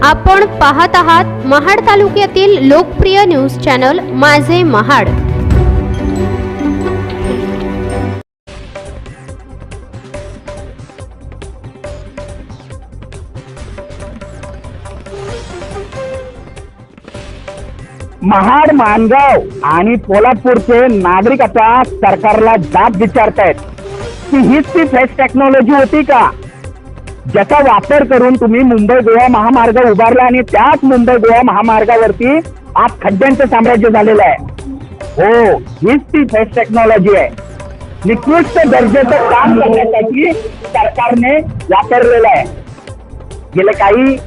आपण पाहत आहात महाड तालुक्यातील लोकप्रिय न्यूज चॅनल माझे महाड। महाड, माणगाव आणि पोलादपूरचे नागरिक आता सरकारला जाब विचारतायत की हीच ती फ्लॅश टेक्नॉलॉजी होती का, ज्याचा वापर करून तुम्ही मुंबई गोवा महामार्ग उभारला आणि त्याच मुंबई गोवा महामार्गावरती आज खड्ड्यांचं साम्राज्य झालेलं आहे। हो, हीच ती फ्लॅश टेक्नॉलॉजी आहे। निकृष्ट दर्जाचं काम करण्यासाठी सरकारने वापरलेलं आहे। गेले काही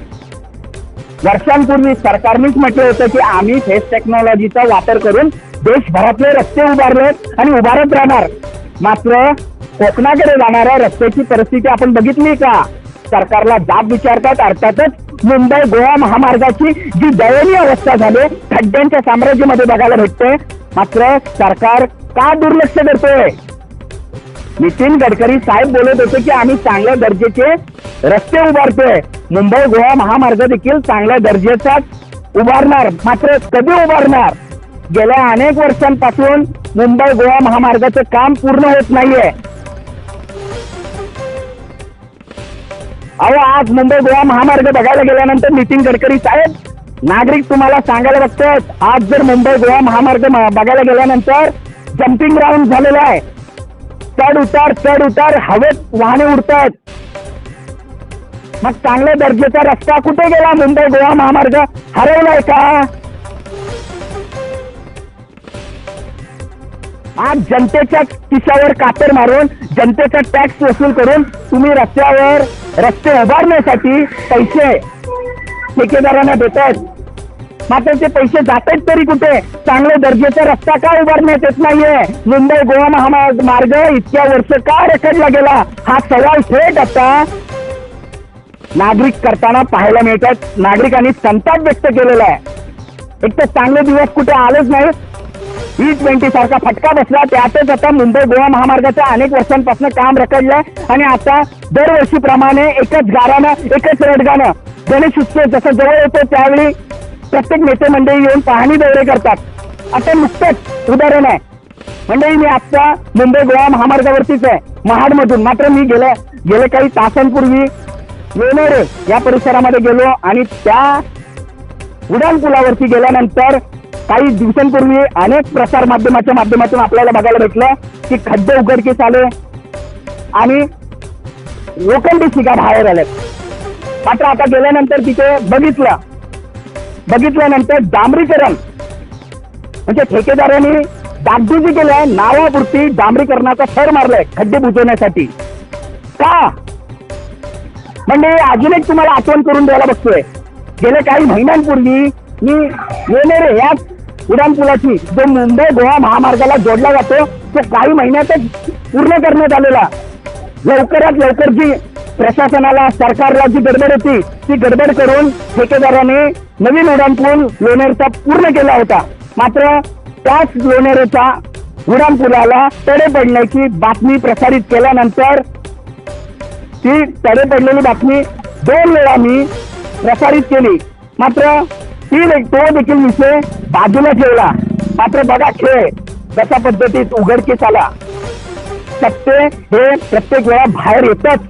वर्षांपूर्वी सरकारनेच म्हटलं होतं की आम्ही फेस टेक्नॉलॉजीचा वापर करून देशभरातले रस्ते उभारलेत आणि उभारत राहणार। मात्र कोकणाकडे जाणाऱ्या रस्त्याची परिस्थिती आपण बघितली का? सरकारला जाब विचारतात। अर्थातच मुंबई गोवा महामार्गाची जी दयनीय अवस्था झाली खड्ड्यांच्या साम्राज्यामध्ये बघायला भेटते। मात्र सरकार का दुर्लक्ष करतोय? नितीन गडकरी साहेब बोलत होते की आम्ही चांगल्या दर्जाचे रस्ते उभारतोय, मुंबई गोवा महामार्ग देखील चांगल्या दर्जाचाच उभारणार। मात्र कधी उभारणार? गेल्या अनेक वर्षांपासून मुंबई गोवा महामार्गाचं काम पूर्ण होत नाहीये। अहो, आज मुंबई गोवा महामार्ग बघायला गेल्यानंतर नितीन गडकरी साहेब, नागरिक तुम्हाला सांगायला बघतात, आज जर मुंबई गोवा महामार्ग बघायला गेल्यानंतर जम्पिंग ग्राउंड झालेला आहे। चढ उतार हवेत वाहने उडतात। मग चांगल्या दर्जाचा रस्ता कुठे गेला? मुंबई गोवा महामार्ग हरवलाय का? आज जनतेच्या खिशावर कातर मारून जनतेचा टॅक्स वसूल करून तुम्ही रस्त्यावर रस्ते उभारण्यासाठी पैसे ठेकेदारांना देतात। मात्र ते पैसे जातात तरी कुठे? चांगल्या दर्जाचा रस्ता का उभारण्यात येत नाहीये? मुंबई गोवा महामार्ग इतक्या वर्ष का रखडला गेला? हा सवाल थेट आता नागरिक करताना पाहायला मिळतात। नागरिकांनी संताप व्यक्त केलेला आहे। एक तर चांगले दिवस कुठे आलेच नाही, E20 सारखा फटका बसला, त्यातच आता मुंबई गोवा महामार्गाचं अनेक वर्षांपासून काम रखडलंय आणि आता दरवर्षीप्रमाणे एकच गारानं एकच रडगाणं गणेश उत्सव जसं जवळ येतो त्यावेळी प्रत्येक नेते मंडळी येऊन पाहणी दौरे करतात। आता नुकतंच उदाहरण आहे, मंडळी मी आता मुंबई गोवा महामार्गावरतीच आहे महाडमधून। मात्र मी गेले काही तासांपूर्वी लोणेरे या परिसरामध्ये गेलो आणि त्या उड्डाण पुलावरती गेल्यानंतर काही दिवसांपूर्वी अनेक प्रसार माध्यमाच्या माध्यमातून आपल्याला बघायला भेटलं की खड्डे उघडकीस आले आणि लोखंडी शिगा बाहेर आल्यात। मात्र आता गेल्यानंतर तिथे बघितल्यानंतर डांबरीकरण म्हणजे ठेकेदारांनी डागडुजी केलाय, नावापुरती डांबरीकरणाचा थर मारलाय खड्डे बुजवण्यासाठी का? म्हणजे अजून एक तुम्हाला आठवण करून द्यायला बघतोय, गेल्या काही महिन्यांपूर्वी मी लोणेरे याच उड्डाणपुलाची जो मुंबई गोवा महामार्गाला जोडला जातो तो काही महिन्यातच पूर्ण करण्यात आलेला। लवकरात लवकर जी प्रशासनाला सरकारला जी गडबड होती ती गडबड करून ठेकेदाराने नवीन उड्डाणपूल लोणेरचा पूर्ण केला होता। मात्र त्याच लोणेरेच्या उड्डाणपुलाला तडे पडण्याची बातमी प्रसारित केल्यानंतर ती तडे पडलेली बातमी 2 वेळा मी प्रसारित केली, मात्र तो देखील विषय बाजूला ठेवला। मात्र बघा खेळ कशा पद्धतीत उघडकीस आला। सत्य हे प्रत्येक वेळा बाहेर येतच,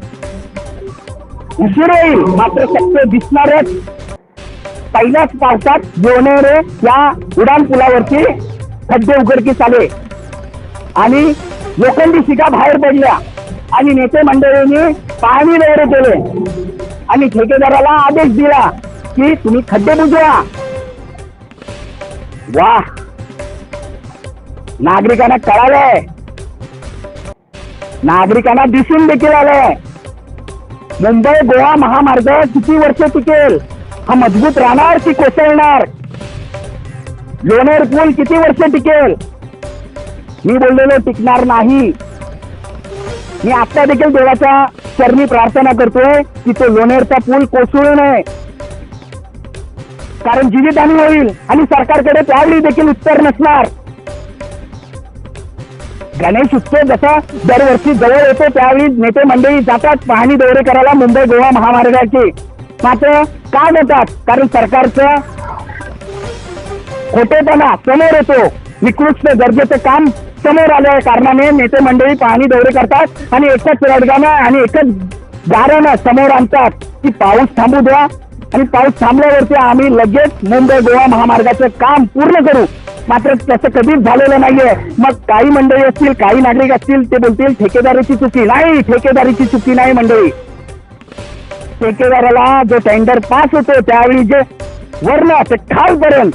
उशीर येईल मात्र सत्य दिसणारच। पहिल्याच पावसात लोणेरे या उड्डाण पुलावरती खड्डे उघडकीस आले आणि लोखंडी शिगा बाहेर पडल्या आणि नेते मंडळींनी पाहणी दौरे केले आणि ठेकेदाराला आदेश दिला की तुम्ही खड्डे बुजवा। वाह, नागरिकांना कळालंय, नागरिकांना दिसून देखील आलंय मुंबई गोवा महामार्ग किती वर्ष टिकेल, हा मजबूत राहणार की कोसळणार? लोणेर पूल किती वर्ष टिकेल? मी बोललेलो टिकणार नाही। मी आता देखील देवाच्या चरणी प्रार्थना करतोय की तो लोणेरचा पूल कोसळू नये, कारण जीवितहानी होईल आणि सरकारकडे त्यावेळी देखील उत्तर नसणार। गणेश उत्सव जसा दरवर्षी जवळ येतो त्यावेळी नेते मंडळी जातात पाहणी दौरे करायला मुंबई गोवा महामार्गाची। मात्र का देतात? कारण सरकारचं खोटेपणा समोर येतो, निकृष्ट दर्जाचं काम समोर आल्या कारणाने नेते मंडळी पाहणी दौरे करतात आणि एकच रडगाणं आणि एकच गाऱ्यानं समोर आणतात की पाऊस थांबू द्या, आणि पाऊस थांबल्यावरती आम्ही लगेच मुंबई गोवा महामार्गाचं काम पूर्ण करू. मात्र तसं कधीच झालेलं नाहीये. मग काही मंडळी असतील, काही नागरिक असतील, ते बोलतील ठेकेदाराची चुकी. नाही, ठेकेदारीची चुकी नाही मंडळी. ठेकेदाराला जो टेंडर पास होतो त्यावेळी जे वर्ण ते खालपर्यंत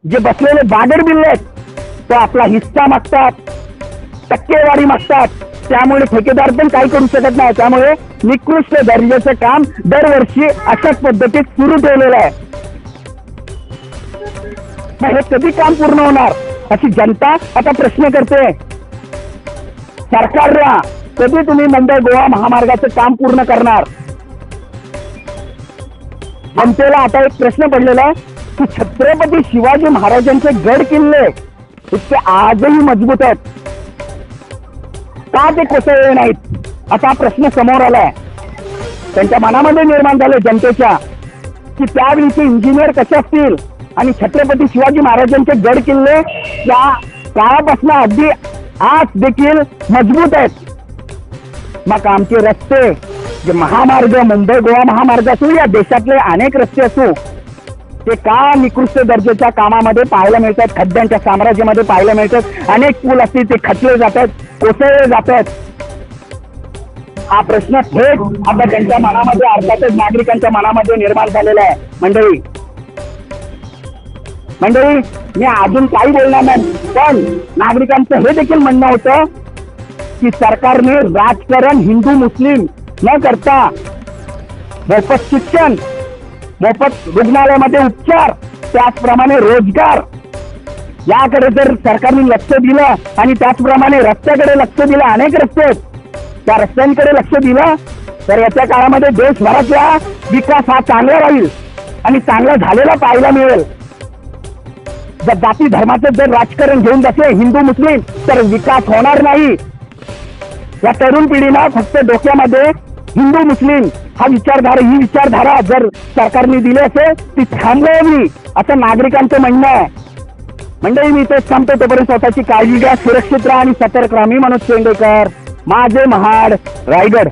जे बसलेले बागर बिल्ले आहेत तो आपला हिस्सा मागतात, टक्केवारी मागतात. त्यामुळे ठेकेदार पण काही करू शकत नाही. त्यामुळे निकृष्ट दर्जाचं काम दरवर्षी अशाच पद्धतीत सुरू ठेवलेलं आहे. मग हे कधी काम पूर्ण होणार अशी जनता आता प्रश्न करते. सरकारला कधी तुम्ही मुंबई गोवा महामार्गाचं काम पूर्ण करणार? जनतेला आता एक प्रश्न पडलेला आहे की छत्रपती शिवाजी महाराजांचे गड किल्ले इतके आजही मजबूत आहेत, का ते कोसळले नाहीत? असा प्रश्न समोर आलाय. त्यांच्या मनामध्ये निर्माण झाले जनतेच्या की त्यावेळीचे इंजिनियर कसे असतील आणि छत्रपती शिवाजी महाराजांचे गड किल्ले त्या काळापासून अगदी आज देखील मजबूत आहेत. मग आमचे रस्ते जे महामार्ग, मुंबई गोवा महामार्ग असू या देशातले अनेक रस्ते असू, ते का निकृष्ट दर्जाच्या कामामध्ये पाहायला मिळतात, खड्ड्यांच्या साम्राज्यामध्ये पाहायला मिळतात. अनेक पूल असतील ते खचले जातात, कोसळले जातात. हा प्रश्न थेट आता त्यांच्या मनामध्ये, अर्थातच नागरिकांच्या मनामध्ये निर्माण झालेला आहे. मंडळी मी अजून काही बोलणार नाही, पण नागरिकांचं हे देखील म्हणणं होतं की सरकारने राजकारण हिंदू मुस्लिम न करता मोफत शिक्षण, मोफत रुग्णालयामध्ये उपचार, त्याचप्रमाणे रोजगार याकडे जर सरकारने लक्ष दिलं आणि त्याचप्रमाणे रस्त्याकडे लक्ष दिलं, अनेक रस्ते आहेत, त्या रस्त्यांकडे लक्ष दिलं तर येत्या काळामध्ये देशभरातला विकास हा चांगला राहील आणि चांगला झालेला पाहायला मिळेल. जर जाती धर्माचं जर राजकारण घेऊन बसले हिंदू मुस्लिम तर विकास होणार नाही. या तरुण पिढीला फक्त डोक्यामध्ये हिंदू मुस्लिम ही विचारधारा जर सरकारने दिली असेल ती थांबवावी असं नागरिकांचं म्हणणं आहे. मंडळी मी इथेच थांबतो. तोपर्यंत स्वतःची काळजी घ्या, सुरक्षित राहा आणि सतर्क राहा. मी मनोज चेंडेकर, माझे महाड, रायगड.